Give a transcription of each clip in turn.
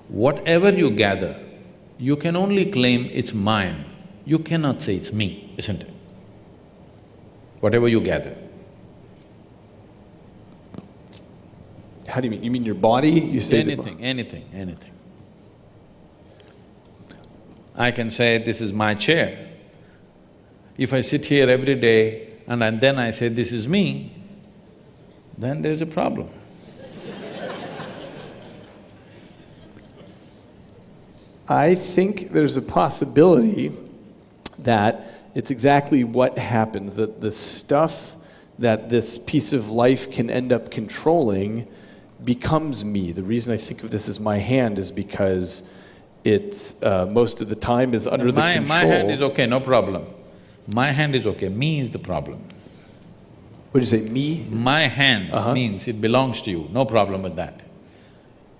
Whatever you gather, you can only claim it's mine. You cannot say it's me, isn't it? Whatever you gather. How do you mean? You mean your body? You say anything. I can say, this is my chair. If I sit here every day and then I say, this is me, then there's a problem. I think there's a possibility that it's exactly what happens, that the stuff that this piece of life can end up controlling becomes me. The reason I think of this as my hand is because it, most of the time, is under the control. My hand is okay, no problem. My hand is okay, me is the problem. What did you say, me? My hand means it belongs to you, no problem with that.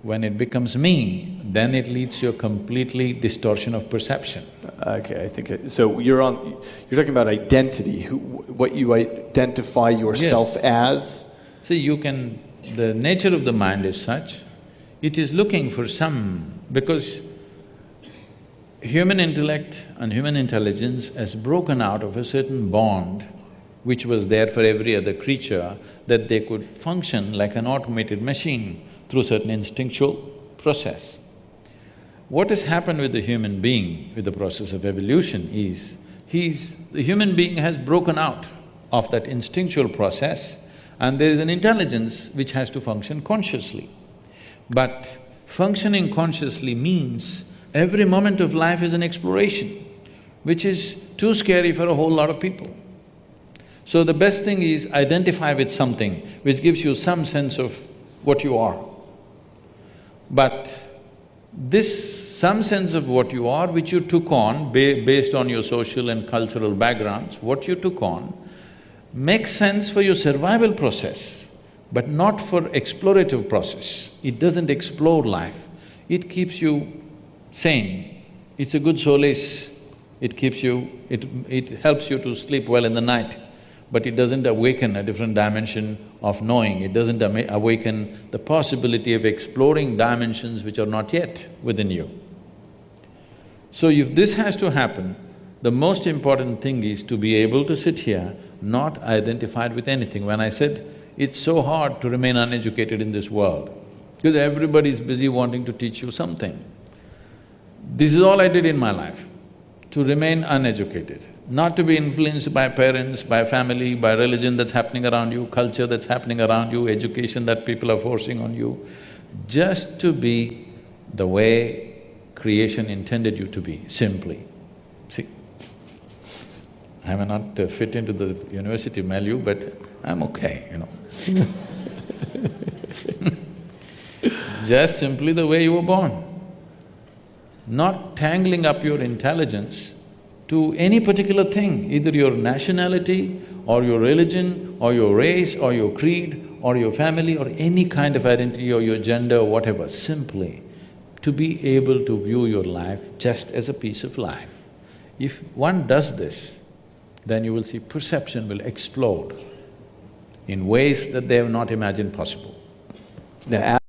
When it becomes me, then it leads to a completely distortion of perception. Okay, I think so. You're talking about identity, what you identify yourself as. See, the nature of the mind is such, it is looking for because human intellect and human intelligence has broken out of a certain bond which was there for every other creature, that they could function like an automated machine through certain instinctual process. What has happened with the human being with the process of evolution is, the human being has broken out of that instinctual process and there is an intelligence which has to function consciously. But functioning consciously means every moment of life is an exploration, which is too scary for a whole lot of people. So the best thing is identify with something which gives you some sense of what you are. But this some sense of what you are, which you took on based on your social and cultural backgrounds, what you took on, makes sense for your survival process, but not for explorative process. It doesn't explore life, it keeps you sane. It's a good solace, it keeps you… it helps you to sleep well in the night, but it doesn't awaken a different dimension of knowing, it doesn't awaken the possibility of exploring dimensions which are not yet within you. So if this has to happen, the most important thing is to be able to sit here not identified with anything. When I said, it's so hard to remain uneducated in this world, because everybody is busy wanting to teach you something. This is all I did in my life, to remain uneducated, not to be influenced by parents, by family, by religion that's happening around you, culture that's happening around you, education that people are forcing on you, just to be the way creation intended you to be, simply. See, I may not fit into the university milieu, but I'm okay, you know. Just simply the way you were born. Not tangling up your intelligence to any particular thing, either your nationality or your religion or your race or your creed or your family or any kind of identity or your gender or whatever, simply to be able to view your life just as a piece of life. If one does this, then you will see perception will explode in ways that they have not imagined possible. Now,